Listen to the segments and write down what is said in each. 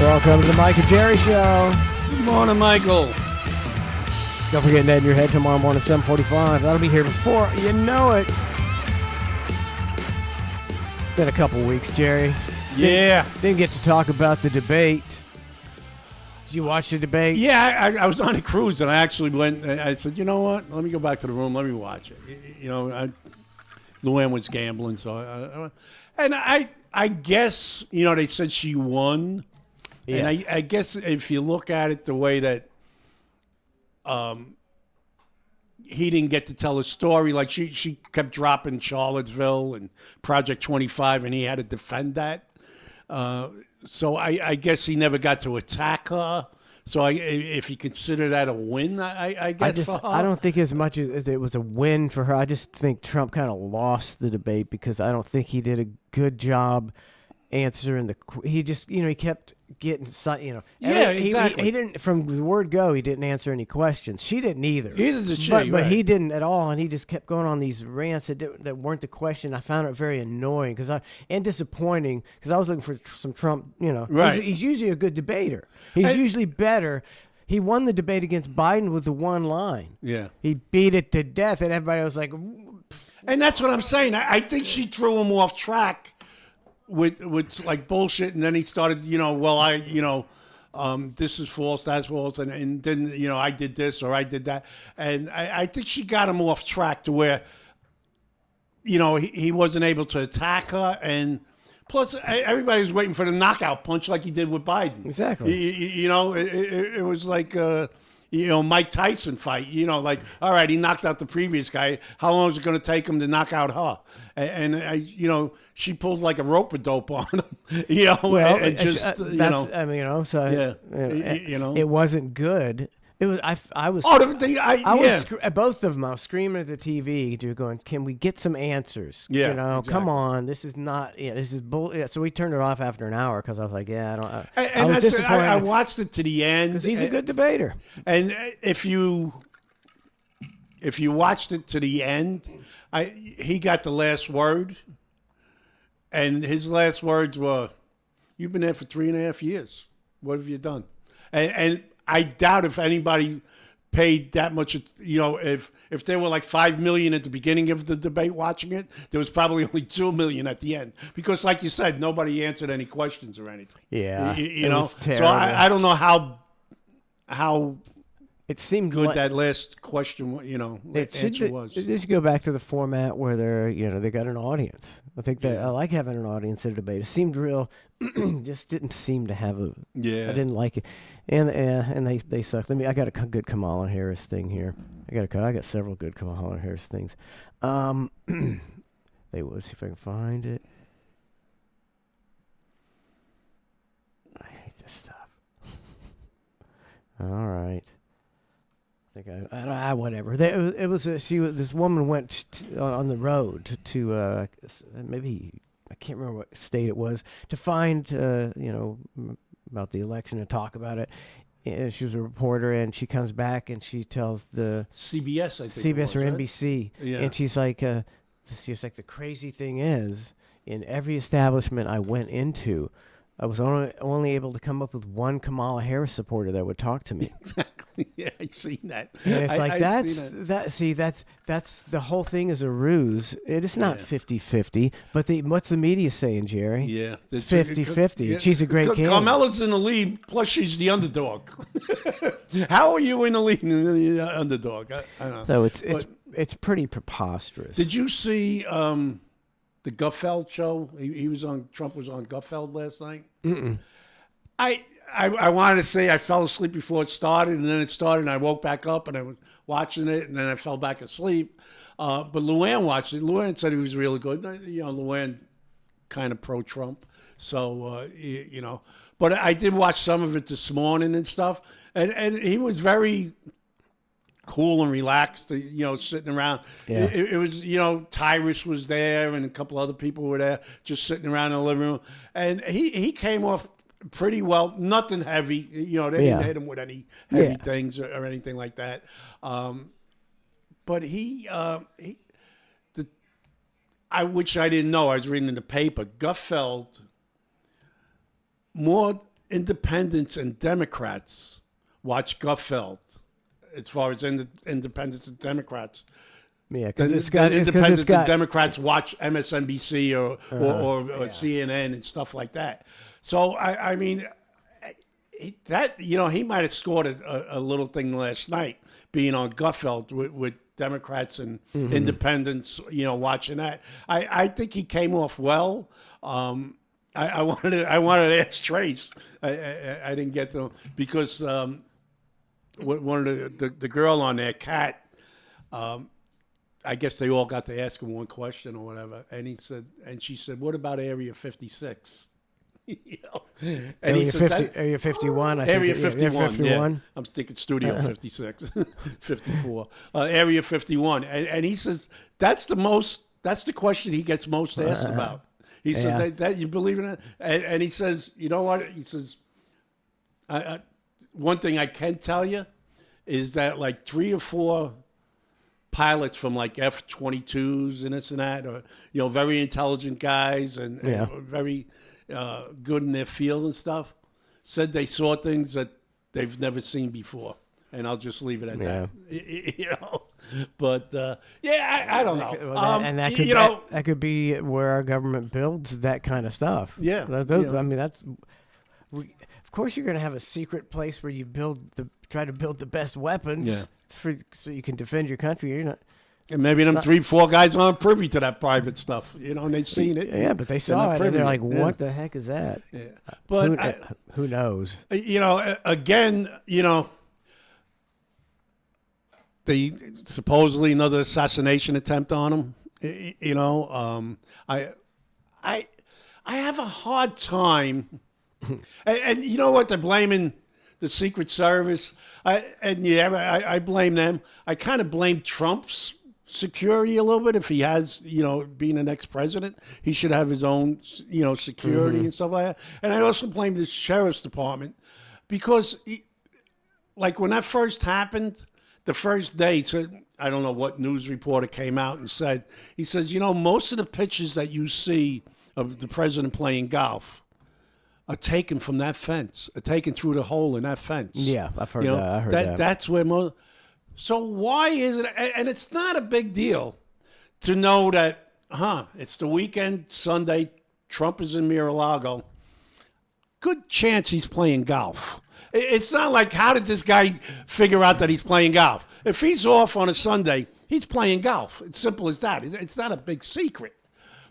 Welcome to the Mike and Jerry Show. Good morning, Michael. Don't forget Ned in your head tomorrow morning, 7:45. That'll be here before you know it. Been a couple weeks, Jerry. Yeah. Didn't get to talk about the debate. Did you watch the debate? Yeah, I was on a cruise, and I actually went, and I said, you know what? Let me go back to the room. Let me watch it. You know, Luann was gambling, so I guess, you know, they said she won. Yeah. And I guess if you look at it the way that he didn't get to tell his story, like she kept dropping Charlottesville and Project 25, and he had to defend that. So I guess he never got to attack her. So if you consider that a win, I guess for her. I don't think as much as it was a win for her. I just think Trump kind of lost the debate because I don't think he did a good job answering he just, you know, he kept getting, you know. Yeah, exactly. He didn't, from the word go, he didn't answer any questions. She didn't either. Either did she, but right. he didn't at all, and he just kept going on these rants that weren't the question. I found it very annoying and disappointing because I was looking for some Trump, you know. Right. He's usually a good debater. He's usually better. He won the debate against Biden with the one line. Yeah. He beat it to death, and everybody was like... And that's what I'm saying. I think she threw him off track with like bullshit, and then he started, you know, this is false, that's false, and then, you know, I did this or I did that. And I think she got him off track to where, you know, he wasn't able to attack her, and plus everybody was waiting for the knockout punch like he did with Biden. Exactly. You know, it was like you know, Mike Tyson fight, you know, like, all right, he knocked out the previous guy. How long is it going to take him to knock out her? And you know, she pulled like a rope-a-dope on him, you know, Well, and just, you know. I mean, you know, so you know. it wasn't good. It was. I was. Oh, Both of them. I was screaming at the TV, going, "Can we get some answers? Yeah, you know, exactly. come on. This is not. Yeah, this is bull." Yeah, so we turned it off after an hour because I was like, "Yeah, I don't." And I was that's disappointed. I watched it to the end because he's a good debater. And if you watched it to the end, he got the last word, and his last words were, "You've been there for 3.5 years. What have you done?" And I doubt if anybody paid that much. You know, if there were like 5 million at the beginning of the debate watching it, there was probably only 2 million at the end because, like you said, nobody answered any questions or anything. Yeah, you know. So terrible. I don't know how it seemed good like, that last question, you know, answer was. They should go back to the format where they got an audience. I think that I like having an audience at a debate. It seemed real, just didn't seem to have a. Yeah, I didn't like it, and they sucked. I got a good Kamala Harris thing here. I got several good Kamala Harris things. They will see if I can find it. I hate this stuff. All right. Whatever. This woman went on the road to maybe I can't remember what state it was to find about the election and talk about it. And she was a reporter, and she comes back and she tells the CBS, I think, CBS or right? NBC, yeah. And she's like, the crazy thing is, in every establishment I went into, I was only able to come up with one Kamala Harris supporter that would talk to me. Exactly. Yeah, I've seen that. And it's that's the whole thing is a ruse. It is not 50-50, but what's the media saying, Jerry? Yeah. It's 50-50. Yeah. She's a great candidate. Carmela's in the lead, plus she's the underdog. How are you in the lead and the underdog? I don't know. So it's pretty preposterous. Did you see the Gutfeld show? Trump was on Gutfeld last night. Mm-mm. I wanted to say I fell asleep before it started, and then it started, and I woke back up, and I was watching it, and then I fell back asleep. But Luann watched it. Luann said he was really good. You know, Luann kind of pro-Trump. So, you know. But I did watch some of it this morning and stuff, and he was very cool and relaxed, you know, sitting around. Yeah. It was, you know, Tyrus was there and a couple other people were there just sitting around in the living room. And he came off pretty well, nothing heavy. You know, they didn't hit him with any heavy things or anything like that. But which I didn't know. I was reading in the paper. Gutfeld, more independents and Democrats watch Gutfeld as far as independents and Democrats. Yeah, because independents and Democrats watch MSNBC or CNN and stuff like that. So I mean, that he might have scored a little thing last night, being on Gutfeld with Democrats and independents, watching that. I think he came off well. I wanted to ask Trace. I didn't get to him because one of the girl on there, Kat. I guess they all got to ask him one question or whatever, and she said, "What about Area 56?" And Area 51. Area 51. Yeah. I'm thinking Studio 56, 54. Area 51, and he says that's the question he gets most asked about. He says that you believe in it, and he says, you know what? He says, one thing I can tell you is that like 3 or 4 pilots from like F-22s and this and that, or very intelligent guys and very good in their field and stuff, said they saw things that they've never seen before. And I'll just leave it at that. But I don't know. And that could that could be where our government builds that kind of stuff. Yeah, I mean, of course, you're going to have a secret place where you try to build the best weapons. Yeah. So you can defend your country. You're not. And maybe them 3-4 guys aren't privy to that private stuff, and they've seen it. Yeah, but they saw it, and they're like, "What the heck is that?" Yeah, but who knows? Again, they supposedly another assassination attempt on him. I have a hard time, and you know what? They're blaming the Secret Service. I blame them. I kind of blame Trump's security a little bit. If he has, being an ex-president, he should have his own, security and stuff like that. And I also blame the sheriff's department because, like when that first happened, the first day, so I don't know what news reporter came out and said, he says, most of the pictures that you see of the president playing golf are taken from that fence, are taken through the hole in that fence. Yeah, I've heard that. I heard that. That's where most. So why is it? And it's not a big deal to know that, it's the weekend, Sunday, Trump is in Mar-a-Lago. Good chance he's playing golf. It's not like, how did this guy figure out that he's playing golf? If he's off on a Sunday, he's playing golf. It's simple as that. It's not a big secret.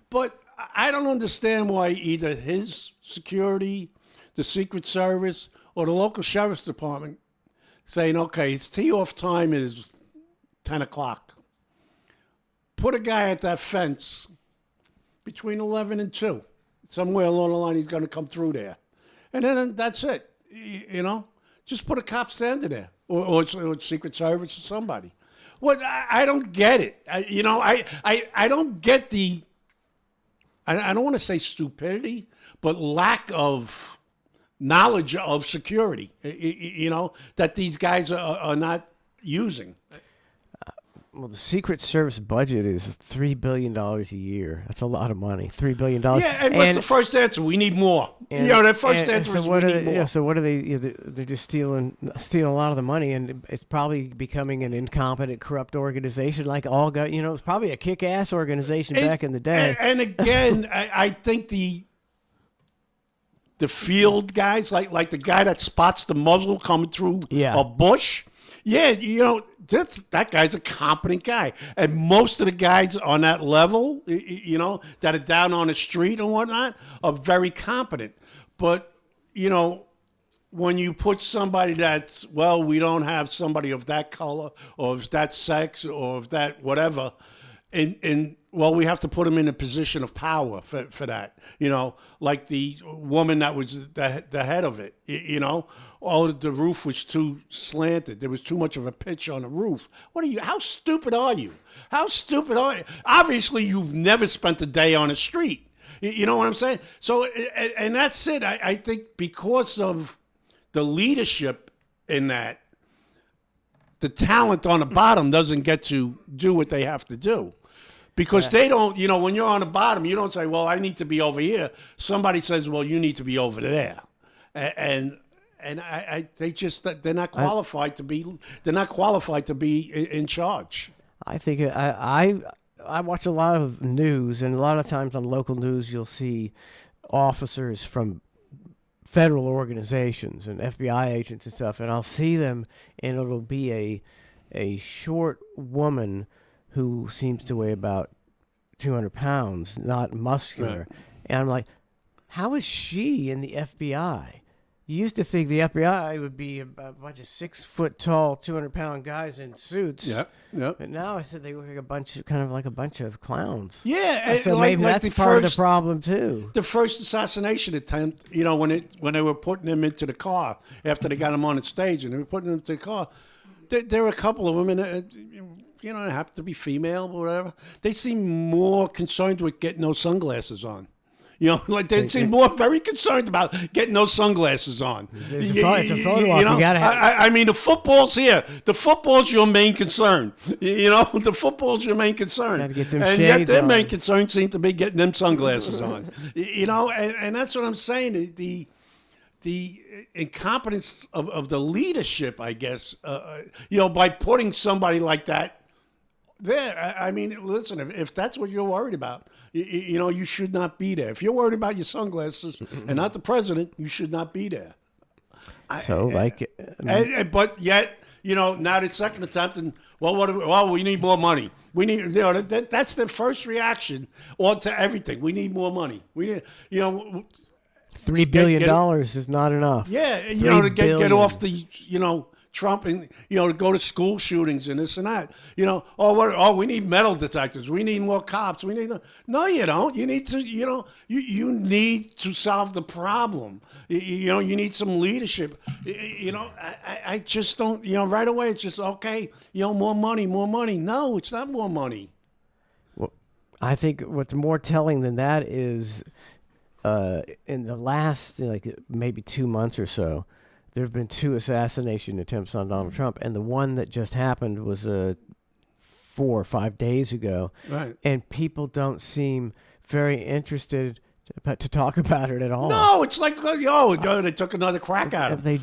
But I don't understand why either his security, the Secret Service, or the local sheriff's department saying, okay, his tee-off time is 10 o'clock. Put a guy at that fence between 11 and 2. Somewhere along the line, he's going to come through there. And then that's it. Just put a cop standing there, or Secret Service or somebody. Well, I don't get it. I don't get the, I don't want to say stupidity, but lack of knowledge of security, that these guys are not using. Well, the Secret Service budget is $3 billion a year. That's a lot of money. $3 billion. Yeah, and what's the first answer? We need more. That first answer is we need more. Yeah, so what are they? They're just stealing a lot of the money, and it's probably becoming an incompetent, corrupt organization. Like it's probably a kick-ass organization back in the day. And again, I think the field guys, like the guy that spots the muzzle coming through a bush. Yeah, that guy's a competent guy. And most of the guys on that level, that are down on the street and whatnot, are very competent. But, when you put somebody that's, we don't have somebody of that color or of that sex or of that whatever, we have to put them in a position of power for that, like the woman that was the head of it, the roof was too slanted. There was too much of a pitch on the roof. How stupid are you? Obviously, you've never spent a day on a street. You know what I'm saying? So, and that's it. I think because of the leadership in that, the talent on the bottom doesn't get to do what they have to do. Because they don't, when you're on the bottom, you don't say, I need to be over here. Somebody says, you need to be over there. and they just they're not qualified to be in charge. I think I watch a lot of news, and a lot of times on local news you'll see officers from federal organizations and FBI agents and stuff, and I'll see them, and it'll be a short woman who seems to weigh about 200 pounds, not muscular. Right. And I'm like, how is she in the FBI? You used to think the FBI would be a bunch of 6 foot tall, 200-pound guys in suits. Yep. But now I said they look like a bunch of clowns. Yeah. So maybe that's part of the problem too. The first assassination attempt, when they were putting him into the car after they got him on the stage and they were putting him into the car, there were a couple of them, and they have to be female or whatever. They seem more concerned with getting those sunglasses on. They seem very concerned about getting those sunglasses on. It's a photo op. You gotta have. I mean, the football's here. The football's your main concern. The football's your main concern. Gotta get them and shades yet their on. main concern seems to be getting them sunglasses on. And that's what I'm saying. The incompetence of the leadership, I guess. By putting somebody like that there. I mean, listen, if that's what you're worried about, you should not be there. If you're worried about your sunglasses and not the president, you should not be there. But yet, now the second attempt, and we need more money. We need, that's the first reaction to everything. We need more money. We need, $3 billion is not enough. Yeah, to get off the, Trump and, to go to school shootings and this and that. We need metal detectors. We need more cops. No, you don't. You need to, you need to solve the problem. You need some leadership. I just don't, right away it's just, okay, more money. No, it's not more money. Well, I think what's more telling than that is in the last, maybe 2 months or so, there have been 2 assassination attempts on Donald Trump, and the one that just happened was 4 or 5 days ago. Right. And people don't seem very interested to talk about it at all. No, it's like, they took another crack at him.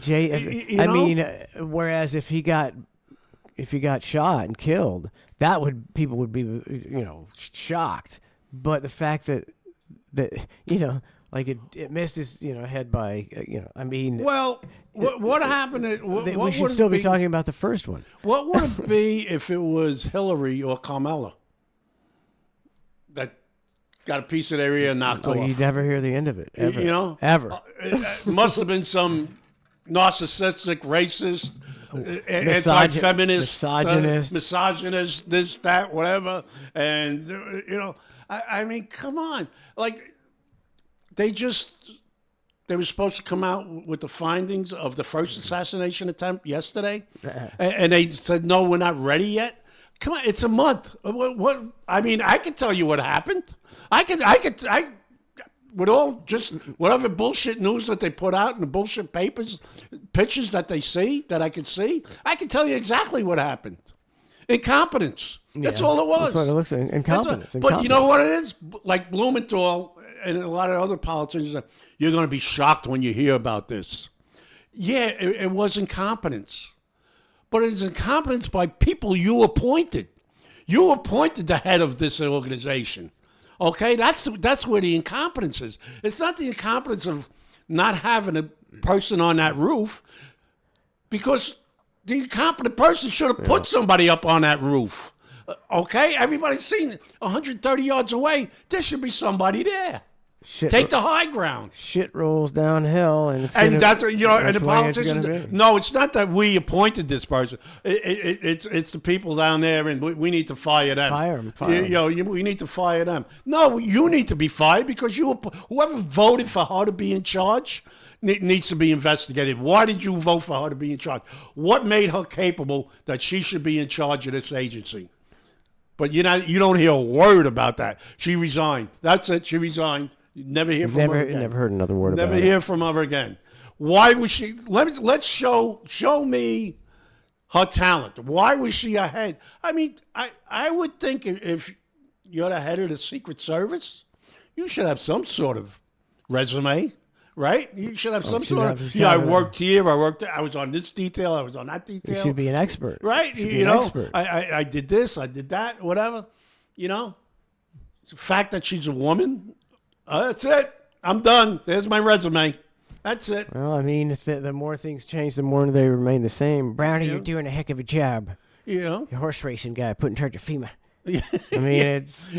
Whereas if he got shot and killed, people would be shocked. But the fact that it missed his head by Well, what happened? We should still be talking about the first one. What would it be if it was Hillary or Carmella that got a piece of the area knocked off? You never hear the end of it, ever. Ever. It must have been some narcissistic, racist, anti-feminist, misogynist, this, that, whatever. And, I mean, come on. They were supposed to come out with the findings of the first assassination attempt yesterday, and they said, no, we're not ready yet. Come on, it's a month. What? I mean, I could tell you what happened. I with all just whatever bullshit news that they put out and the bullshit pictures that they see, that I could see, I can tell you exactly what happened. Incompetence. That's all it was. That's what it looks like. Incompetence. But you know what it is? Like Blumenthal and a lot of other politicians, you're going to be shocked when you hear about this. Yeah, it was incompetence. But it's incompetence by people you appointed. You appointed the head of this organization. Okay? That's where the incompetence is. It's not the incompetence of not having a person on that roof, because the incompetent person should have put somebody up on that roof. Okay? Everybody's seen it. 130 yards away, there should be somebody there. Take the high ground. Shit rolls downhill, and that's and the politicians. No, it's not that we appointed this person. It's the people down there, and we need to fire them. Fire them. We need to fire them. No, you need to be fired because whoever voted for her to be in charge needs to be investigated. Why did you vote for her to be in charge? What made her capable that she should be in charge of this agency? But you don't hear a word about that. She resigned. That's it. She resigned. You never hear from her again. Never heard another word about it. Never hear from her again. Why was she? Let's show me her talent. Why was she ahead? I mean, I would think if you're the head of the Secret Service, you should have some sort of resume, right? You should have some should sort have of. some Yeah, I kind of- worked here. I worked. I was on this detail. I was on that You detail. should be an expert. Right? You should be You an know, expert. I did this. I did that. Whatever. You know, the fact that she's a woman. That's it. I'm done. There's my resume. That's it. Well, I mean, if the more things change, the more they remain the same. Brownie, Yeah. you're doing a heck of a job. You know. You're a horse racing guy put in charge of FEMA. I I mean, it's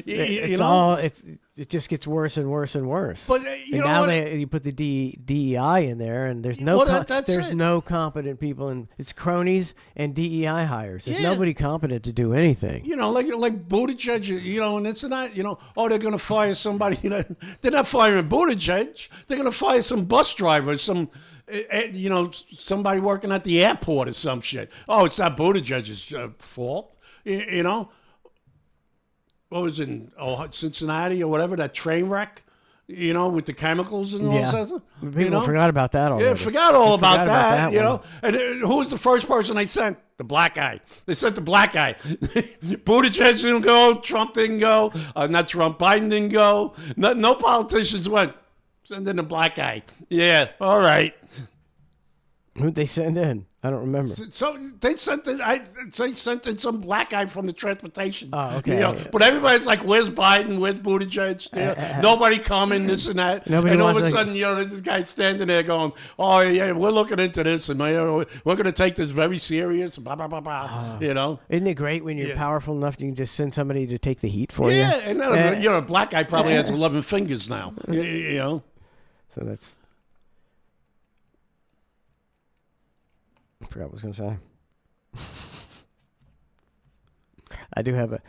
know? all it just gets worse and worse and worse. But you know now what? you put the DEI in there, and there's no Well, that's there's it. no competent people, and it's cronies and DEI hires. There's Yeah. nobody competent to do anything. You know, like Buttigieg, you know, and it's not, you know, oh, they're going to fire somebody. You know, they're not firing Buttigieg. They're going to fire some bus driver, some, you know, somebody working at the airport or some shit. Oh, it's not Buttigieg's fault. You know, what was it in Cincinnati or whatever, that train wreck, you know, with the chemicals and all Yeah. that stuff? People you know? forgot about that already. Yeah, forgot all about forgot that, about that you one. know. And who was the first person they sent? The black guy. They sent the black guy. Buttigieg didn't go. Trump didn't go. Not Trump. Biden didn't go. No politicians went. Send in the black guy. Yeah, all right. Who'd they send in? I don't remember. So they sent in some black guy from the transportation. Oh, okay. You know, but everybody's like, "Where's Biden? Where's Buttigieg?" Yeah, nobody coming, this and that. Nobody And all of wants a to- sudden, you know, there's this guy standing there going, "Oh yeah, we're looking into this, and we're going to take this very serious." Blah blah blah blah. You know. Isn't it great when you're Yeah. powerful enough you can just send somebody to take the heat for you? Yeah, and then, you know, a black guy probably has 11 fingers now. You know. So that's. I forgot what I was gonna say. I do have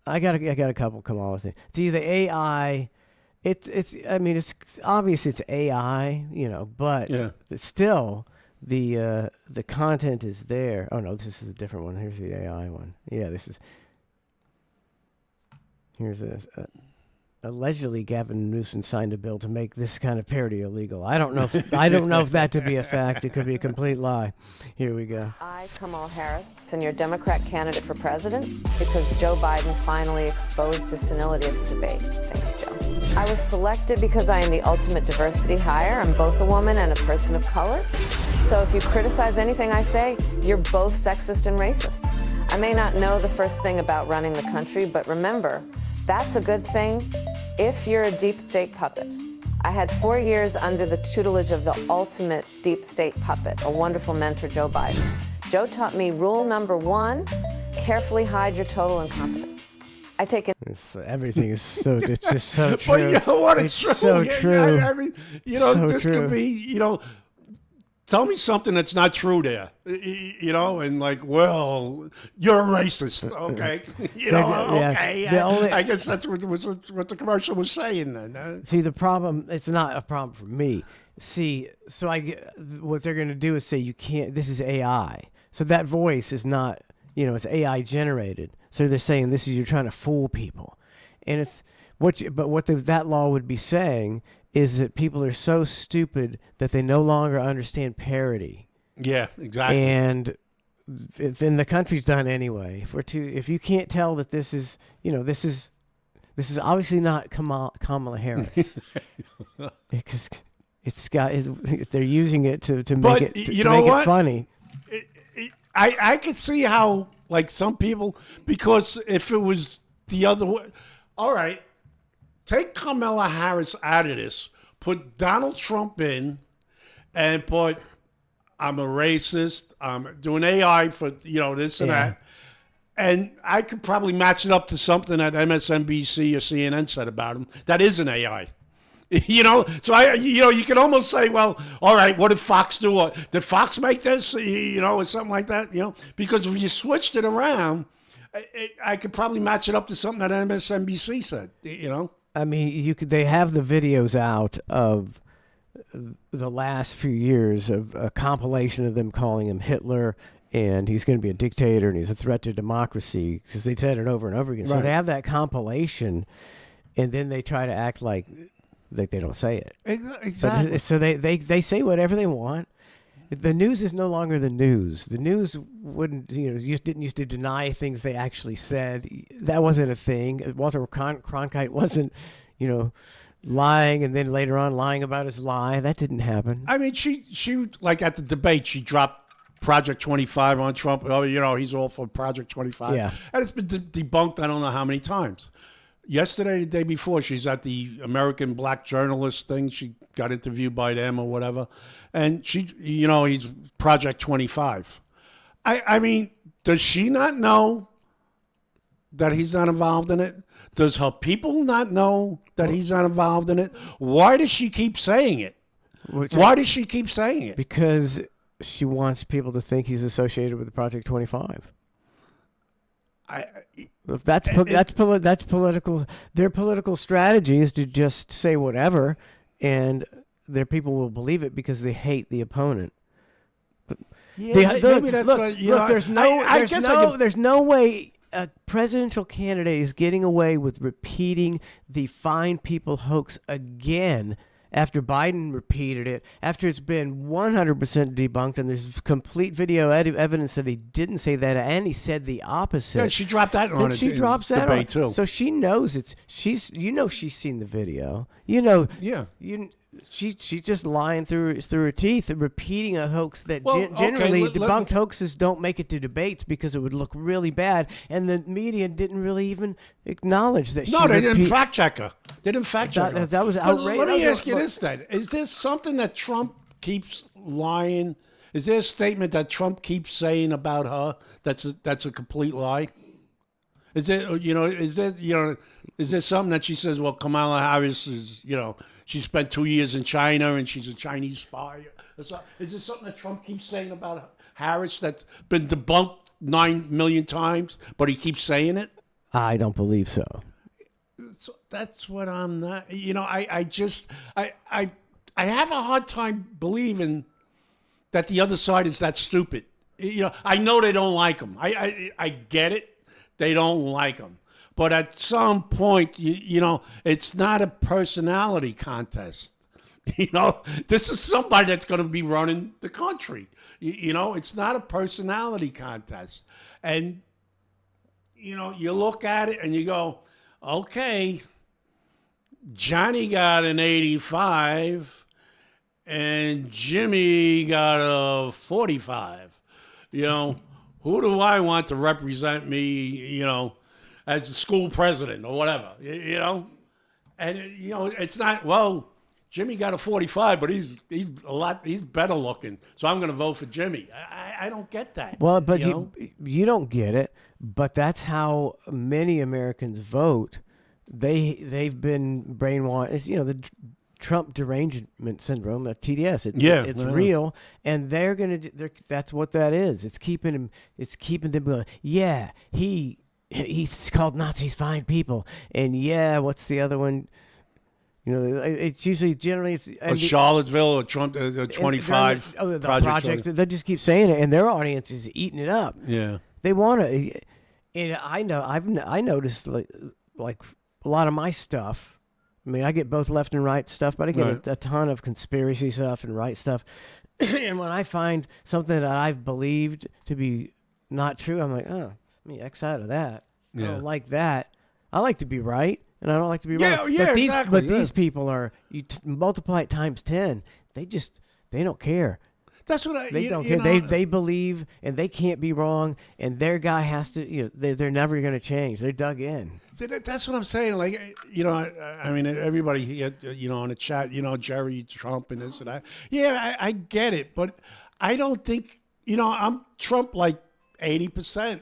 I got a couple Kamala things. See, the AI, it's. I mean, it's obvious it's AI, you know, but Yeah. it's still the content is there. Oh no, this is a different one. Here's the AI one. Yeah, this is. Here's allegedly Gavin Newsom signed a bill to make this kind of parody illegal. I don't know if that to be a fact. It could be a complete lie. Here we go. I, Kamala Harris, and your Democrat candidate for president because Joe Biden finally exposed his senility at the debate. Thanks, Joe. I was selected because I am the ultimate diversity hire. I'm both a woman and a person of color. So if you criticize anything I say, you're both sexist and racist. I may not know the first thing about running the country, but remember, that's a good thing if you're a deep state puppet. I had 4 years under the tutelage of the ultimate deep state puppet, a wonderful mentor, Joe Biden. Joe taught me rule number 1, carefully hide your total incompetence. I take it. Everything is so. It's just so true. But you know what? It's true. so Yeah, true. I mean, you know, So this true. could be, you know, tell me something that's not true there, you know, and like, well, you're a racist, okay? You know, Yeah. okay. The only- I guess that's what the commercial was saying then. See, the problem, it's not a problem for me. See, so what they're going to do is say, you can't, this is AI. So that voice is not, you know, it's AI generated. So they're saying you're trying to fool people. And it's, what that law would be saying is that people are so stupid that they no longer understand parody. Yeah, exactly. And then the country's done anyway. If you can't tell that this is, you know, this is obviously not Kamala Harris. Because they're using it to make But it you to know make what? it funny. I could see how, like, some people, because if it was the other way, all right, take Kamala Harris out of this, put Donald Trump in, and put, I'm a racist, I'm doing AI for, you know, this and Yeah. that. And I could probably match it up to something that MSNBC or CNN said about him. That is an AI. You know, so you can almost say, well, all right, what did Fox do? Did Fox make this? You know, or something like that. You know, because if you switched it around, I could probably match it up to something that MSNBC said. You know, I mean, they have the videos out of the last few years of a compilation of them calling him Hitler, and he's going to be a dictator, and he's a threat to democracy, because they said it over and over again. So Right. they have that compilation, and then they try to act like they don't say it. exactly. So they say whatever they want. The news is no longer the news. The news didn't used to deny things they actually said. That wasn't a thing. Walter Cronkite wasn't, lying and then later on lying about his lie. That didn't happen. I mean, she like at the debate, she dropped Project 25 on Trump. Oh, he's all for Project 25. Yeah. And it's been debunked I don't know how many times. Yesterday, the day before, she's at the American Black Journalist thing. She got interviewed by them or whatever. And he's Project 25. I mean, does she not know that he's not involved in it? Does her people not know that he's not involved in it? Why does she keep saying it? Why does she keep saying it? Because she wants people to think he's associated with Project 25. That's political. Their political strategy is to just say whatever, and their people will believe it because they hate the opponent. Maybe that's what, there's no way a presidential candidate is getting away with repeating the Fine People hoax again after Biden repeated it, after it's been 100% debunked, and there's complete video evidence that he didn't say that, and he said the opposite. Yeah, she dropped that on it. She drops that debate on. too. So she knows she's seen the video. She's just lying through her teeth and repeating a hoax that generally debunked hoaxes don't make it to debates because it would look really bad, and the media didn't really even acknowledge that. No, they didn't fact check her. They didn't fact check her. That was outrageous. Let me ask you this then: is there something that Trump keeps lying? Is there a statement that Trump keeps saying about her that's a complete lie? Is there is there something that she says? Well, Kamala Harris is she spent 2 years in China and she's a Chinese spy. Is there something that Trump keeps saying about Harris that's been debunked 9 million times, but he keeps saying it? I don't believe so. So that's what I'm not. I have a hard time believing that the other side is that stupid. I know they don't like him. I get it. They don't like him. But at some point, it's not a personality contest. This is somebody that's going to be running the country. It's not a personality contest. And, you look at it and you go, okay, Johnny got an 85 and Jimmy got a 45. Who do I want to represent me, as a school president or whatever, And, it's not, well, Jimmy got a 45, but he's better looking, so I'm going to vote for Jimmy. I don't get that. Well, but you don't get it, but that's how many Americans vote. They've been brainwashed. It's, the Trump derangement syndrome, TDS. It's real, and they're that's what that is. It's keeping them going. Yeah, he's called Nazis fine people, and what's the other one? It's usually generally it's Charlottesville or Trump 25 the project. They just keep saying it, and their audience is eating it up. Yeah, they want to. And I noticed like a lot of my stuff. I mean, I get both left and right stuff, but I get a ton of conspiracy stuff and right stuff. And when I find something that I've believed to be not true, I'm like, oh, let me X out of that. Yeah. I don't like that. I like to be right, and I don't like to be wrong. Yeah, exactly. But these people are, multiply it times 10. They don't care. That's what they don't care. They believe, and they can't be wrong, and their guy has to. They're never going to change. They're dug in. That's what I'm saying. Like, I mean, everybody, on the chat, Jerry Trump and this and that. Yeah, I get it, but I don't think, I'm Trump like 80%.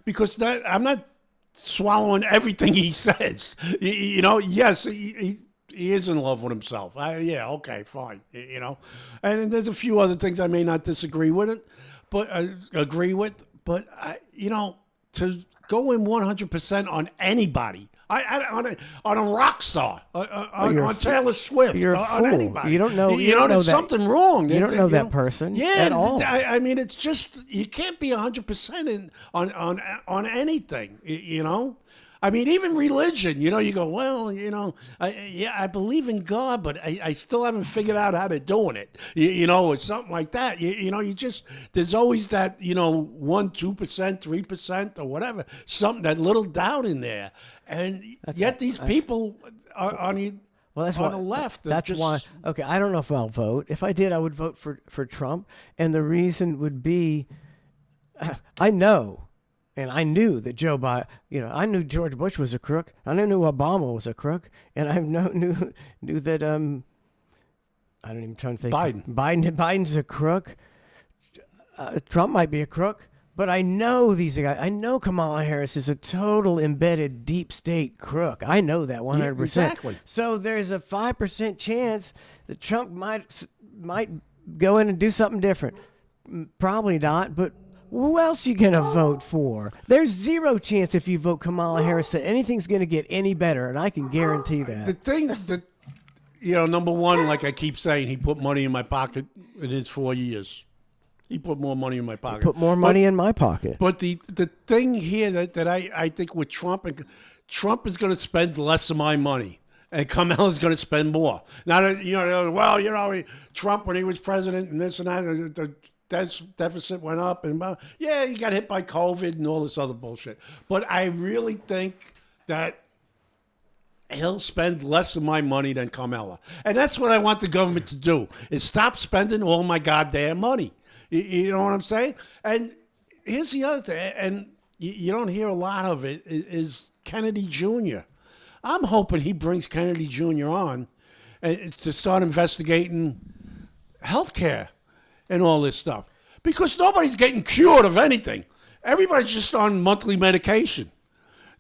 Because I'm not swallowing everything he says. Yes, he is in love with himself. Okay, fine. And there's a few other things I may not disagree with it, but agree with. But to go in 100% on anybody, on a rock star, on Taylor Swift, on anybody. You don't know. There's something wrong. You don't know that person. At all. I mean, it's just you can't be 100% on anything. I mean, even religion, you know, you go, well, you know, I believe in God, but I still haven't figured out how they're doing it. You know, or something like that. You know, there's always that, you know, 1%, 2%, 3% or whatever, something, that little doubt in there. And yet these people are on the, well, that's on why, the left. That's why. Okay, I don't know if I'll vote. If I did, I would vote for Trump, and the reason would be, I know, and I knew that Joe Biden. You know, I knew George Bush was a crook. I knew Obama was a crook, and I knew that I don't even try to think. Biden's a crook. Trump might be a crook. But I know these guys. I know Kamala Harris is a total embedded deep state crook. I know that 100%. Exactly. So there's a 5% chance that Trump might go in and do something different. Probably not. But who else you gonna vote for? There's zero chance if you vote Kamala Harris that anything's gonna get any better, and I can guarantee that. The thing that, you know, number one, like I keep saying, he put money in my pocket in his 4 years. He put more money in my pocket. Put more money in my pocket. But the thing here that I think with Trump is going to spend less of my money, and Kamala is going to spend more. Now that, you know, well, you know, Trump when he was president and this and that, the deficit went up, and yeah, he got hit by COVID and all this other bullshit. But I really think that he'll spend less of my money than Kamala, and that's what I want the government to do: is stop spending all my goddamn money. You know what I'm saying? And here's the other thing, and you don't hear a lot of it, is Kennedy Jr. I'm hoping he brings Kennedy Jr. on to start investigating healthcare and all this stuff. Because nobody's getting cured of anything. Everybody's just on monthly medication.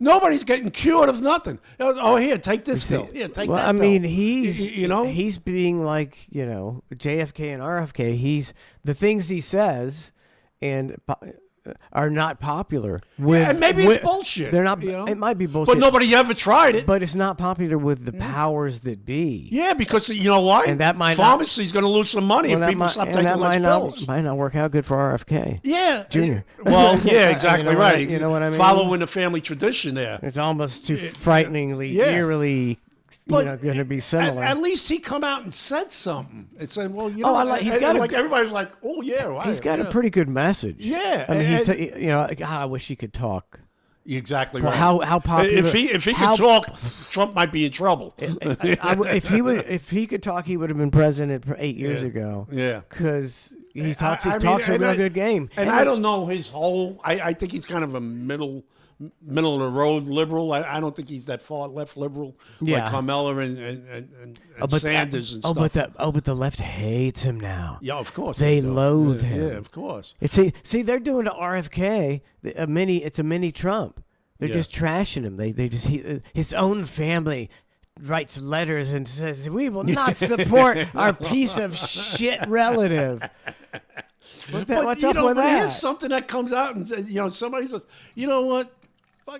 Nobody's getting cured of nothing. Oh, here, take this pill. Here, take that pill. I mean, he's being like, you know, JFK and RFK. The things he says and are not popular. And maybe it's bullshit. They're not. You know? It might be bullshit. But nobody ever tried it. But it's not popular with the powers that be. Yeah, because you know why? And that might pharmacy's going to lose some money if people stop taking less pills. Might not work out good for RFK. Yeah, Junior. Well, yeah, exactly right. You know what I mean? Following the family tradition there. It's almost too frighteningly, eerily. Going to be similar. At least he come out and said something. And said, well, you know, he's got like everybody's like, oh yeah, he's got a pretty good message. Yeah, I mean, you know, God, I wish he could talk. Exactly well, right. How popular? If he could talk, Trump might be in trouble. If he could talk, he would have been president 8 years ago. Yeah, because he talks a real good game. And I don't know his whole. I think he's kind of a middle of the road liberal. I don't think he's that far left liberal like Kamala and Sanders and stuff. But the left hates him now. Yeah, of course they loathe him. Yeah, of course. See, they're doing to RFK it's a mini Trump. They're just trashing him. They just his own family writes letters and says, "We will not support our piece of shit relative." What's up with that? Here's something that comes out and says, you know, somebody says, you know what?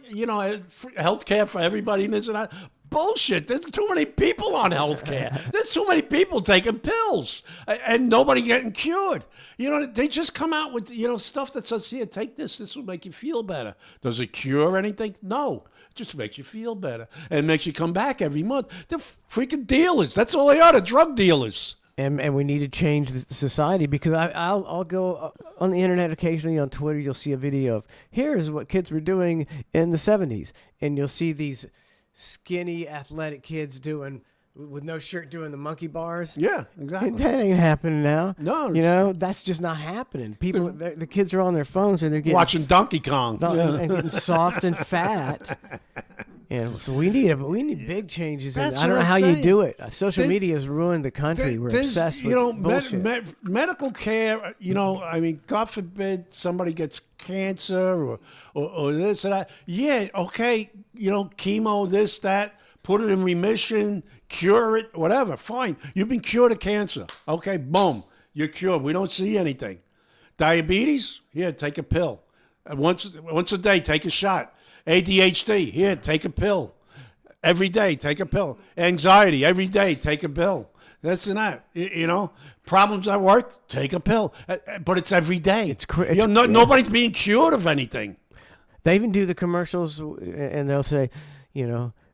You know, health care for everybody and this and that. Bullshit. There's too many people on health care. There's too many people taking pills and nobody getting cured. You know, they just come out with, you know, stuff that says, here, take this. This will make you feel better. Does it cure anything? No. It just makes you feel better. And it makes you come back every month. They're freaking dealers. That's all they are. They're drug dealers. And we need to change the society, because I'll go on the internet occasionally, on Twitter, you'll see a video of, here's what kids were doing in the 70s. And you'll see these skinny, athletic kids with no shirt doing the monkey bars. Yeah, exactly. That ain't happening now. No. You know, that's just not happening. People, the kids are on their phones and they're getting... watching Donkey Kong. And getting soft and fat. And so we need big changes. And I don't know how you do it. Social media has ruined the country. We're obsessed with bullshit. Medical care, you know, I mean, God forbid somebody gets cancer or this and that. Yeah, okay, you know, chemo, this, that, put it in remission, cure it, whatever, fine. You've been cured of cancer. Okay, boom, you're cured. We don't see anything. Diabetes, here, take a pill. Once a day, take a shot. ADHD, here, take a pill. Every day, take a pill. Anxiety, every day, take a pill. This and that, you know. Problems at work, take a pill. But it's every day. Nobody's being cured of anything. They even do the commercials, and they'll say,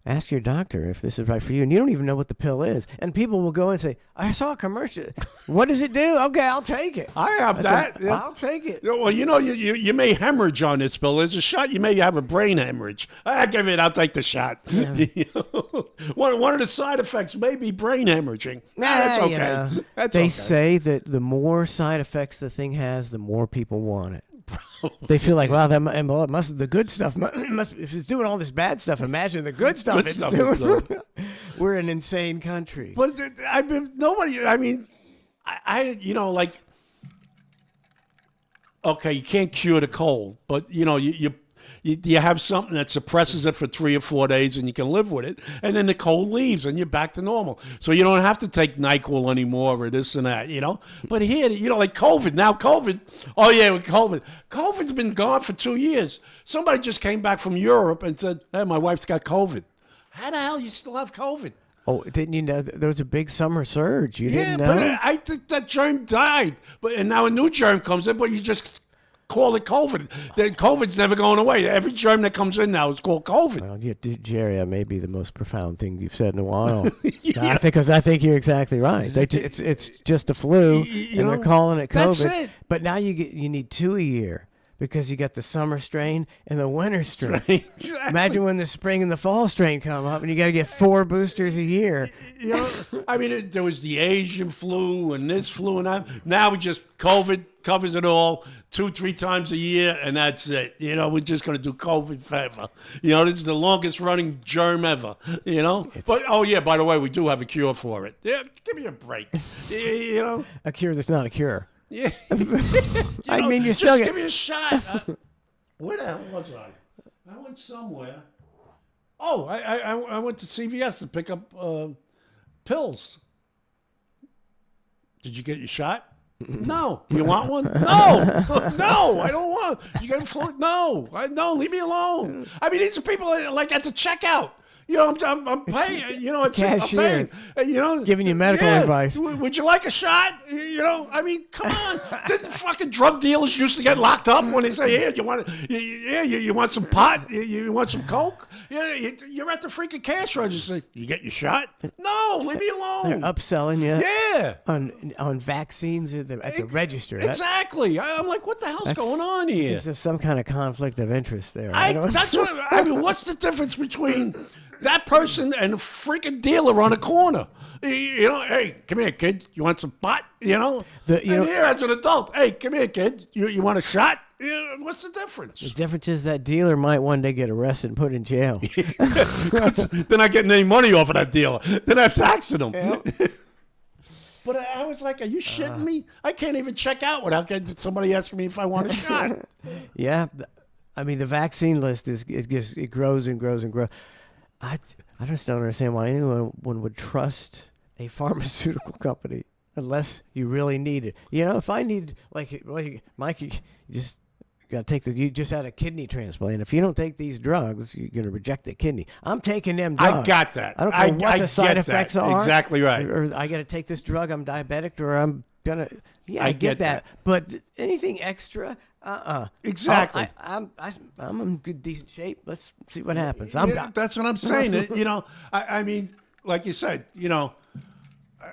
ask your doctor if this is right for you, and you don't even know what the pill is. And people will go and say, I saw a commercial. What does it do? Okay, I'll take it. I have that. I'll take it. Well, you may hemorrhage on this pill. There's a shot. You may have a brain hemorrhage. I give it. I'll take the shot. Yeah. One of the side effects may be brain hemorrhaging. That's okay. That's they say that the more side effects the thing has, the more people want it. They feel like, wow, it must the good stuff must if it's doing all this bad stuff. Imagine the good stuff it's doing. We're an insane country. But nobody. I mean, like, okay, you can't cure the cold, but you have something that suppresses it for 3 or 4 days, and you can live with it, and then the cold leaves, and you're back to normal. So you don't have to take NyQuil anymore or this and that, But here, like COVID. Now COVID. Oh yeah, with COVID. COVID's been gone for 2 years. Somebody just came back from Europe and said, "Hey, my wife's got COVID." How the hell you still have COVID? Oh, didn't you know there was a big summer surge? You didn't know? But I think that germ died, and now a new germ comes in, but you just call it COVID. COVID's never going away. Every germ that comes in now is called COVID. Well, yeah, Jerry, that may be the most profound thing you've said in a while. Yeah. I think you're exactly right. It's just a flu, and they're calling it COVID. That's it. But now you need 2 a year. Because you got the summer strain and the winter strain. Exactly. Imagine when the spring and the fall strain come up, and you got to get 4 boosters a year. I mean, there was the Asian flu and this flu and that. Now we just COVID covers it all 2-3 times a year, and that's it. We're just going to do COVID forever. This is the longest running germ ever. But by the way, we do have a cure for it. Yeah, give me a break. A cure that's not a cure. Yeah. I mean, you still give me a shot. Where the hell was I? I went somewhere. Oh, I went to CVS to pick up pills. Did you get your shot? No. You want one? No. No, I don't want. You get flu? No. No, leave me alone. I mean, these are people like at the checkout. I'm paying. It's cashier. I'm paying. Giving you medical advice. Would you like a shot? I mean, come on. Did the fucking drug dealers used to get locked up when they say, "Here, you want some pot? You want some coke? Yeah, you're at the freaking cash register. You get your shot? No, leave me alone." They're upselling you. Yeah. On vaccines at the register. Exactly. I'm like, what the hell's going on here? There's some kind of conflict of interest there. That's what I mean. What's the difference between that person and a freaking dealer on a corner? Hey, come here, kid. You want some pot? Here as an adult, hey, come here, kid. You want a shot? What's the difference? The difference is that dealer might one day get arrested and put in jail. They're not getting any money off of that dealer. They're not taxing them. Yeah. But I was like, are you shitting me? I can't even check out without somebody asking me if I want a shot. Yeah. I mean, the vaccine list it grows and grows and grows. I just don't understand why anyone would trust a pharmaceutical company unless you really need it. If I need, Mike, you just got to you just had a kidney transplant. If you don't take these drugs, you're going to reject the kidney. I'm taking them drugs. I got that. I don't care what the side effects are. Exactly right. Or I got to take this drug. I'm diabetic, or I'm gonna. Yeah, I get that. But anything extra, Exactly. I'm in good, decent shape. Let's see what happens. That's what I'm saying. I mean, like you said,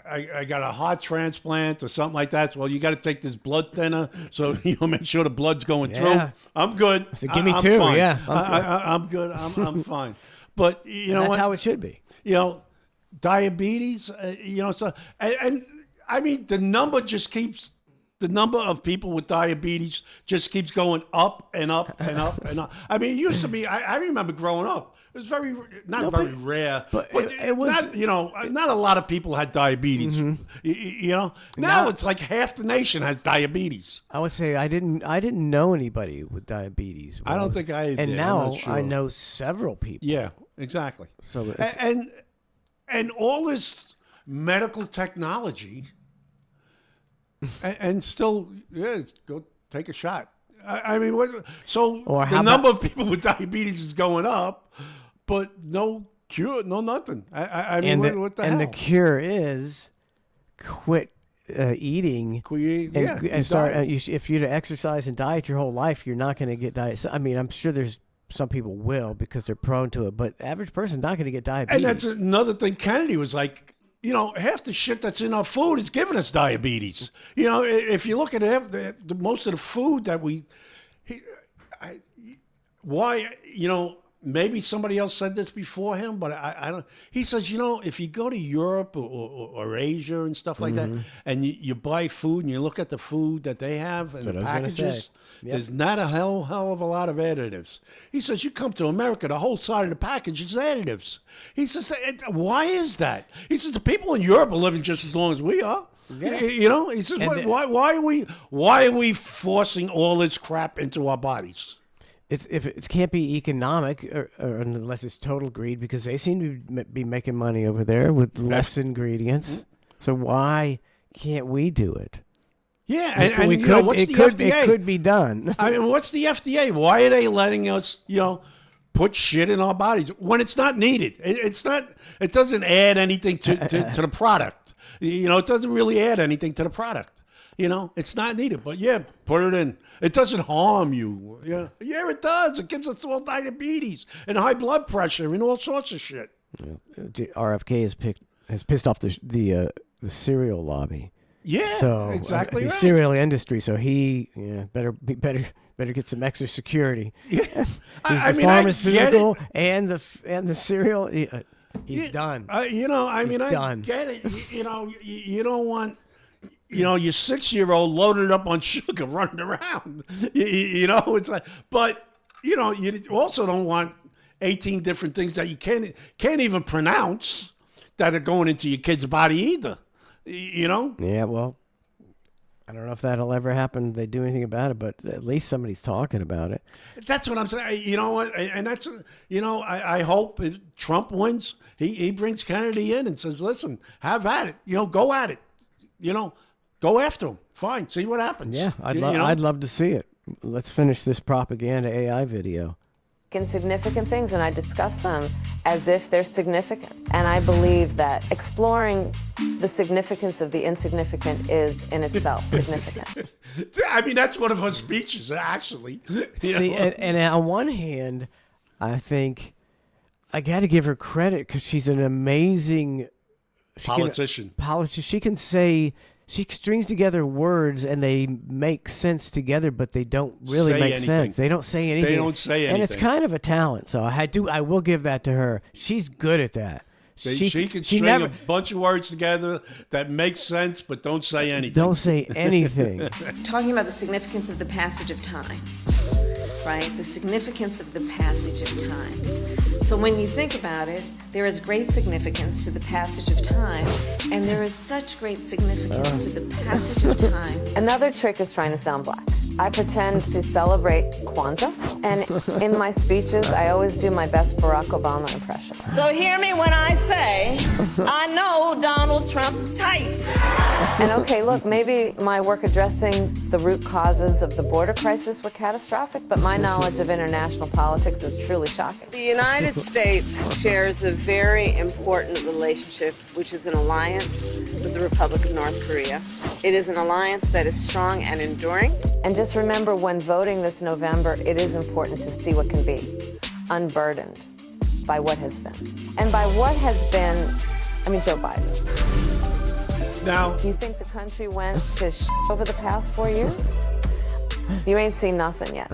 I got a heart transplant or something like that. Well, you got to take this blood thinner, so make sure the blood's going through. I'm good. So give me two. Fine. Yeah, I'm good. I'm fine. But that's how it should be. Diabetes. And I mean, the number of people with diabetes just keeps going up and up and up and up. I mean, it used to be. I remember growing up. It was very rare, but it was not a lot of people had diabetes. Mm-hmm. Now it's like half the nation has diabetes. I would say I didn't know anybody with diabetes. I don't think I did. And now I know several people. Yeah, exactly. So and all this medical technology, and still, go take a shot. I mean, the number of people with diabetes is going up, but no cure, no nothing. I mean, what the hell? And the cure is quit eating. And start. If you exercise and diet your whole life, you're not going to get diet. I mean, I'm sure there's some people will because they're prone to it, but average person's not going to get diabetes. And that's another thing. Kennedy was like, half the shit that's in our food is giving us diabetes. If you look at it, most of the food that maybe somebody else said this before him, but I don't. He says, if you go to Europe or Asia and stuff like that, and you buy food and you look at the food that they have and the packages, there's not a hell of a lot of additives. He says, you come to America, the whole side of the package is additives. He says, why is that? He says, the people in Europe are living just as long as we are. Yeah. He says, why are we forcing all this crap into our bodies? It can't be economic or unless it's total greed, because they seem to be making money over there with less ingredients. So why can't we do it? Yeah, and what's the FDA? It could be done. I mean, what's the FDA? Why are they letting us, put shit in our bodies when it's not needed? It's not. It doesn't add anything to the product. It doesn't really add anything to the product. It's not needed, but put it in. It doesn't harm you. Yeah, it does. It gives us all diabetes and high blood pressure and all sorts of shit. RFK has pissed off the cereal lobby. Yeah, so exactly the right. cereal industry. So he better get some extra security. Yeah, He's the pharmaceutical and the cereal. He's done. I get it. You don't want. Your 6-year-old loaded up on sugar running around. It's like, but you also don't want 18 different things that you can't even pronounce that are going into your kid's body either. Yeah, well, I don't know if that'll ever happen. They do anything about it, but at least somebody's talking about it. That's what I'm saying. You know what? And that's, I hope if Trump wins, he brings Kennedy in and says, listen, have at it. Go at it. Go after him. Fine. See what happens. Yeah, I'd love to see it. Let's finish this propaganda AI video. Insignificant things, and I discuss them as if they're significant. And I believe that exploring the significance of the insignificant is in itself significant. I mean, that's one of her speeches, actually. See, and on one hand, I think I got to give her credit because she's an amazing politician. She can say. She strings together words and they make sense together, but they don't really make sense. They don't say anything. And it's kind of a talent. So I will give that to her. She's good at that. She can string a bunch of words together that make sense, but don't say anything. Don't say anything. Talking about the significance of the passage of time, right? The significance of the passage of time. So when you think about it, there is great significance to the passage of time, and there is such great significance to the passage of time. Another trick is trying to sound black. I pretend to celebrate Kwanzaa, and in my speeches, I always do my best Barack Obama impression. So hear me when I say, I know Donald Trump's type. And okay, look, maybe my work addressing the root causes of the border crisis were catastrophic, but my knowledge of international politics is truly shocking. The United States shares a very important relationship, which is an alliance with the Republic of North Korea. It is an alliance that is strong and enduring. And just remember, when voting this November, it is important to see what can be, unburdened by what has been. And by what has been, I mean Joe Biden. Now, do you think the country went to over the past 4 years? You ain't seen nothing yet.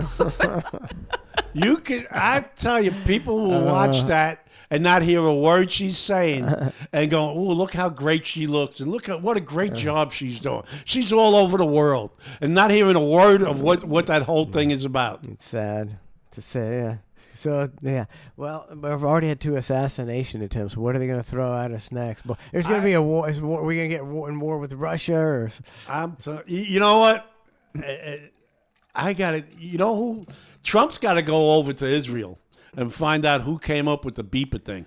I tell you, people will watch that and not hear a word she's saying and go, oh, look how great she looks and look at what a great job she's doing. She's all over the world and not hearing a word of what that whole thing is about. It's sad to say, yeah. So, yeah. Well, we've already had 2 assassination attempts. What are they going to throw at us next? There's going to be a war. Are we going to get in war with Russia? Or? You know what? I got it. You know who? Trump's got to go over to Israel and find out who came up with the beeper thing.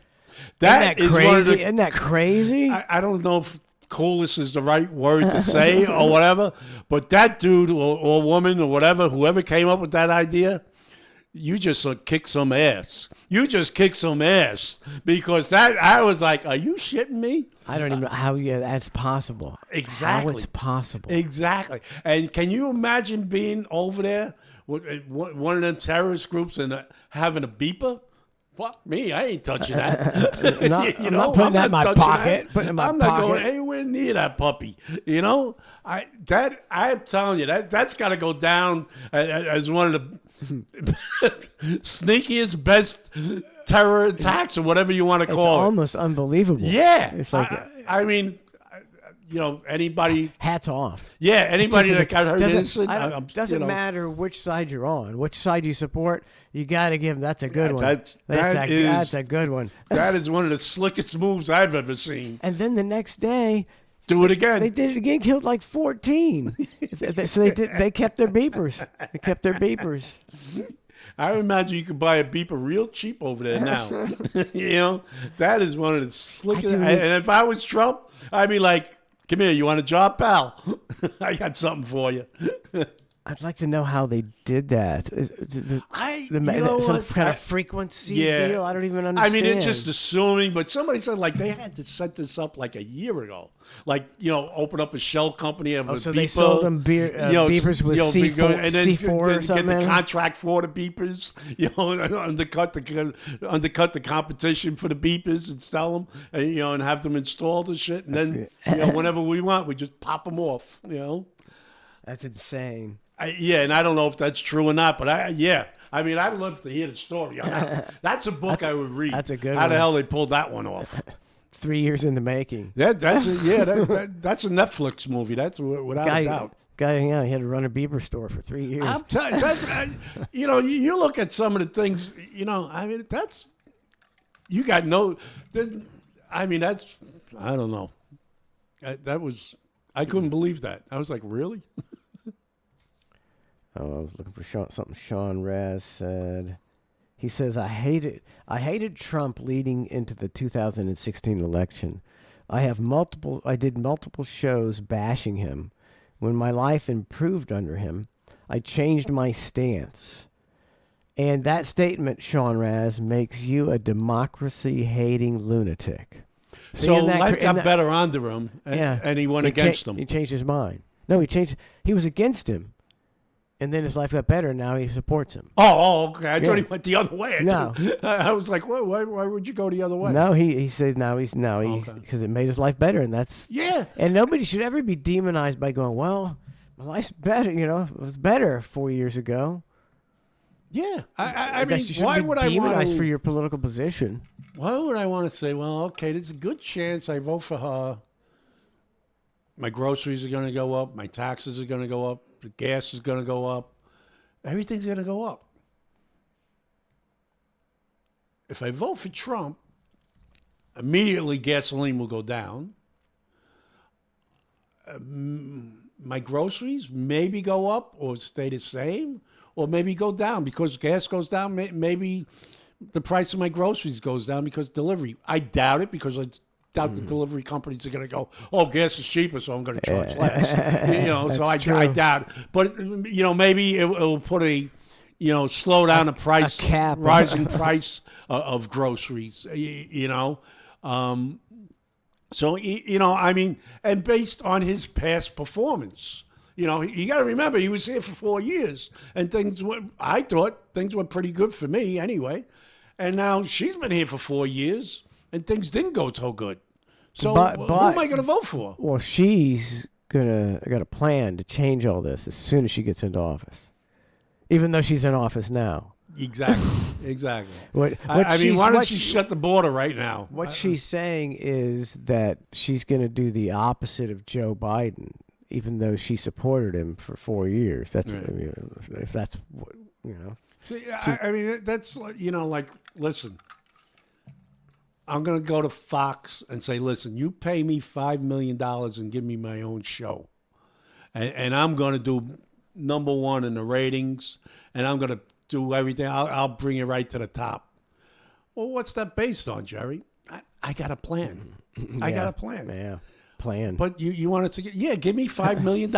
Isn't that crazy? I don't know if coolest is the right word to say or whatever, but that dude or woman or whatever, whoever came up with that idea, you just kick some ass. You just kick some ass because I was like, are you shitting me? I don't even know how that's possible. Exactly. How it's possible. Exactly. And can you imagine being over there with one of them terrorist groups and having a beeper? Fuck me, I ain't touching that. I'm not putting that in my pocket. I'm not going anywhere near that puppy. You know, I'm telling you that's got to go down as one of the sneakiest, best terror attacks or whatever you want to call it. It's almost unbelievable. Yeah, it's like I mean, anybody. Hats off. Yeah, anybody that got hurt innocent. Doesn't matter which side you're on, which side you support. You got to give them. That's a good one. That's a good one. That is one of the slickest moves I've ever seen. And then the next day, do it again. They did it again. Killed like 14. So they kept their beepers. They kept their beepers. I imagine you could buy a beeper real cheap over there now. That is one of the slickest. And if I was Trump, I'd be like, "Come here, you want a job, pal? I got something for you." I'd like to know how they did that. Some kind of frequency deal. I don't even understand. I mean, it's just assuming, but somebody said like they had to set this up like a year ago. Like, open up a shell company of a so beeper. They sold them beepers with C4, and then C4 or something. Get the contract for the beepers. Undercut the competition for the beepers and sell them, and have them installed and shit. And then whenever we want, we just pop them off. That's insane. And I don't know if that's true or not, but I mean, I'd love to hear the story. That's a book I would read. That's a good one. How the hell they pulled that one off? 3 years in the making. That's a Netflix movie. That's without a doubt. Guy, he had to run a beeper store for 3 years. I'm telling you, you look at some of the things, I mean, you got no, I mean, I don't know. I couldn't believe that. I was like, really? I was looking for something Sean Raz said. He says, I hated Trump leading into the 2016 election. I did multiple shows bashing him. When my life improved under him, I changed my stance. And that statement, Sean Raz, makes you a democracy-hating lunatic. So life got better under him, and he went against him. He changed his mind. No, he was against him. And then his life got better, and now he supports him. Oh, okay. I thought he went the other way. No. I was like, why would you go the other way? No, he said because it made his life better, and that's... Yeah. And nobody should ever be demonized by going, well, my life's better, it was better 4 years ago. Yeah. I mean, why would I demonize for your political position? Why would I want to say, well, okay, there's a good chance I vote for her. My groceries are going to go up. My taxes are going to go up. The gas is going to go up. Everything's going to go up. If I vote for Trump, immediately gasoline will go down. My groceries maybe go up or stay the same, or maybe go down because gas goes down. Maybe the price of my groceries goes down because delivery. I doubt it because I doubt the delivery companies are going to go, gas is cheaper, so I'm going to charge less. So I doubt it. But, maybe it will put slow down the price, rising price of groceries, So, I mean, and based on his past performance, you got to remember he was here for 4 years and I thought things were pretty good for me anyway. And now she's been here for 4 years and things didn't go so good. So who am I going to vote for? Well, she's got a plan to change all this as soon as she gets into office, even though she's in office now. Exactly. Why don't she shut the border right now? What she's saying is that she's going to do the opposite of Joe Biden, even though she supported him for 4 years. That's right. If that's what See, I mean, that's like, listen. I'm going to go to Fox and say, listen, you pay me $5 million and give me my own show. And I'm going to do number one in the ratings, and I'm going to do everything. I'll bring it right to the top. Well, what's that based on, Jerry? I got a plan. I got a plan. Yeah, plan. But you want to give me $5 million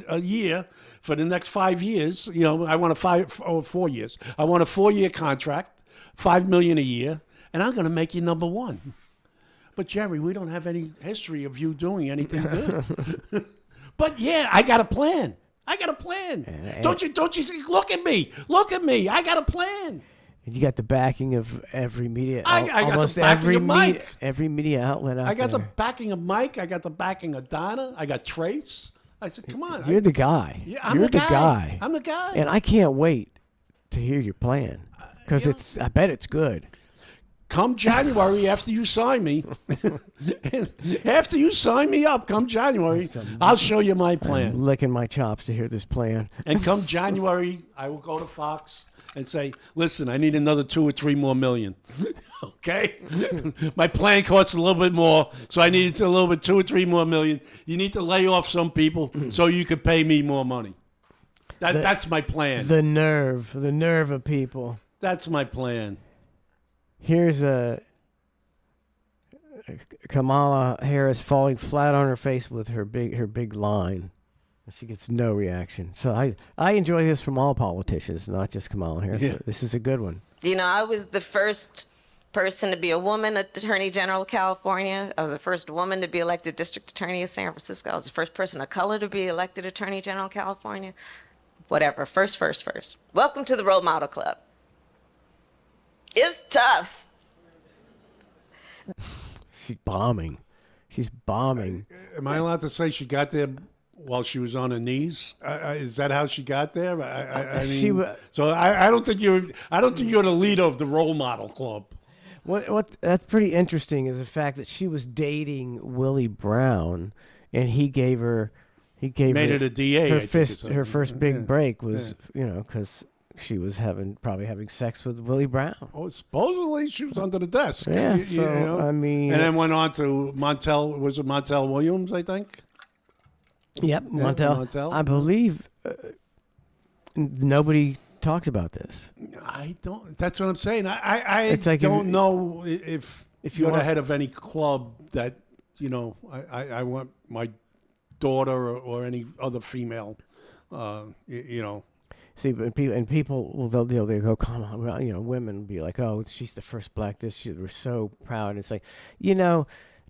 a year for the next 5 years. I want 4 years. I want a 4-year contract, $5 million a year. And I'm going to make you number one. But Jerry, we don't have any history of you doing anything good. But yeah, I got a plan. Don't you look at me? Look at me. I got a plan. You got the backing of every media. I got almost the backing of Mike. Every media outlet out I got there. the backing of Mike. I got the backing of Donna. I got Trace. I said, come on. You're the guy. Yeah, I'm You're the guy. I'm the guy. And I can't wait to hear your plan because I bet it's good. Come January, after you sign me, after you sign me up, come January, I'll show you my plan. I'm licking my chops to hear this plan. And come January, I will go to Fox and say, listen, I need another 2 or 3 more million. Okay? My plan costs a little bit more, so I need a little bit 2 or 3 more million. You need to lay off some people so you can pay me more money. That's my plan. The nerve of people. That's my plan. Here's Kamala Harris falling flat on her face with her big line. She gets no reaction. So I enjoy this from all politicians, not just Kamala Harris. Yeah. But this is a good one. You know, I was the first person to be a woman Attorney General of California. I was the first woman to be elected District Attorney of San Francisco. I was the first person of color to be elected Attorney General of California. Whatever. First. Welcome to the Role Model Club. It's tough. She's bombing. Am I allowed to say she got there while she was on her knees? Is that how she got there? I mean, so I don't think you're the leader of the Role Model Club. What that's pretty interesting is the fact that she was dating Willie Brown, and he made her it a DA. Her first big break was because she was probably having sex with Willie Brown. Oh, supposedly she was under the desk. Yeah, I mean, and then went on to Montel. Was it Montel Williams? I think. Yep, Montel. I believe nobody talks about this. I don't. That's what I'm saying. I like don't know if you're want the head of any club that I want my daughter or any other female. See, people will they'll go, come on, well, women will be like, oh, she's the first black this. We're so proud. And it's like,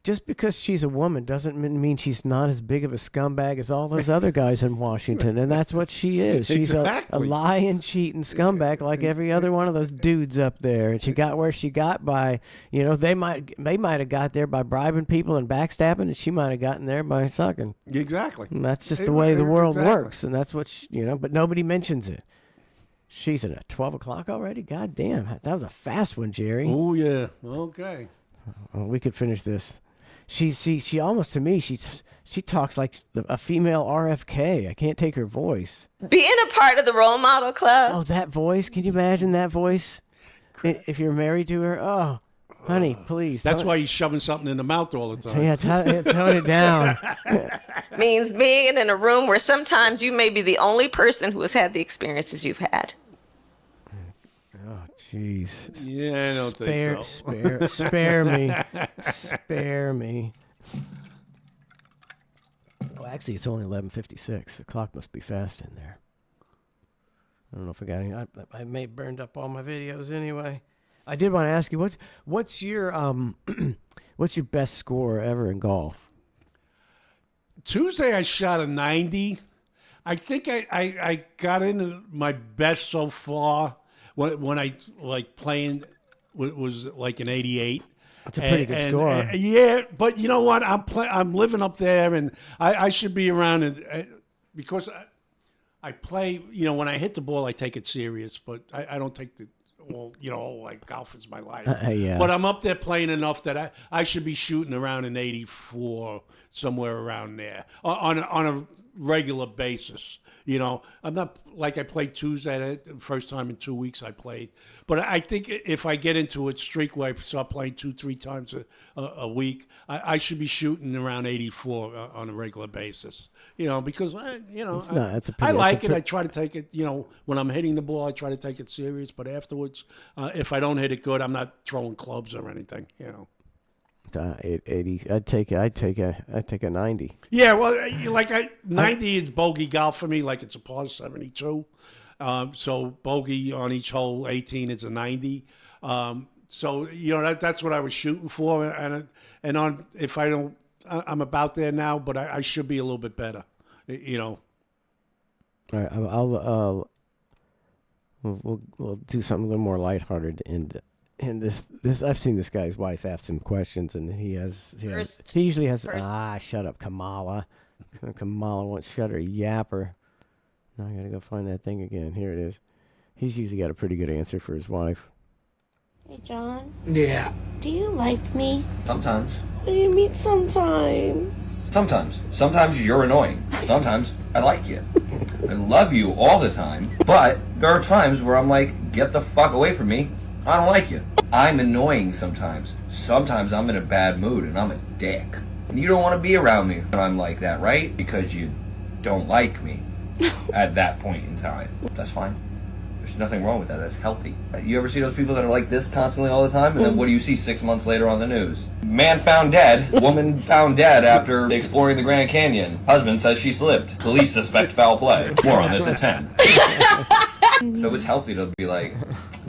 just because she's a woman doesn't mean she's not as big of a scumbag as all those other guys in Washington, and that's what she is. She's a lying, cheating scumbag like every other one of those dudes up there. And she got where she got by, they might have got there by bribing people and backstabbing, and she might have gotten there by sucking. Exactly. And that's just the way the world works, and that's what but nobody mentions it. She's at 12 o'clock already? God damn, that was a fast one, Jerry. Oh yeah. Okay. Well, we could finish this. She almost, to me, she talks like a female RFK. I can't take her voice. Being a part of the Role Model Club. Oh, that voice. Can you imagine that voice? If you're married to her? Oh, honey, please. That's why he's shoving something in the mouth all the time. Yeah, tone it down. Means being in a room where sometimes you may be the only person who has had the experiences you've had. Oh, jeez. Yeah, I don't think so. Spare me. Spare me. Well, actually, it's only 11:56. The clock must be fast in there. I don't know if I got any. I may have burned up all my videos anyway. I did want to ask you, what's your what's your best score ever in golf? Tuesday, I shot a 90. I think I got into my best so far when I playing was like an 88. That's a pretty good score. Yeah, but you know what? I'm living up there, and I should be around because I play. When I hit the ball, I take it serious, but I don't take the. Well, like golf is my life. Yeah. But I'm up there playing enough that I should be shooting around an 84, somewhere around there, on a regular basis. I'm not like I played Tuesday, the first time in 2 weeks I played. But I think if I get into a streak where I start playing 2-3 times a week, I should be shooting around 84 on a regular basis. Because I like it. I try to take it. When I'm hitting the ball, I try to take it serious. But afterwards, if I don't hit it good, I'm not throwing clubs or anything. 80. I'd take a 90. Yeah, well, 90 is bogey golf for me. Like it's a par 72. So bogey on each hole, 18 is a 90. So that's what I was shooting for, and on if I don't, I'm about there now, but I should be a little bit better, All right, I'll we'll do something a little more lighthearted and this I've seen this guy's wife ask him questions, and he usually has shut up, Kamala. Kamala won't shut her yapper. Now I gotta go find that thing again. Here it is. He's usually got a pretty good answer for his wife. Hey, John. Yeah. Do you like me? Sometimes. What do you mean sometimes? Sometimes. Sometimes you're annoying. Sometimes I like you. I love you all the time. But there are times where I'm like, get the fuck away from me. I don't like you. I'm annoying sometimes. Sometimes I'm in a bad mood and I'm a dick. And you don't want to be around me when I'm like that, right? Because you don't like me at that point in time. That's fine. There's nothing wrong with that. That's healthy. You ever see those people that are like this constantly all the time? And then what do you see 6 months later on the news? Man found dead. Woman found dead after exploring the Grand Canyon. Husband says she slipped. Police suspect foul play. More on this at 10. So it's healthy to be like,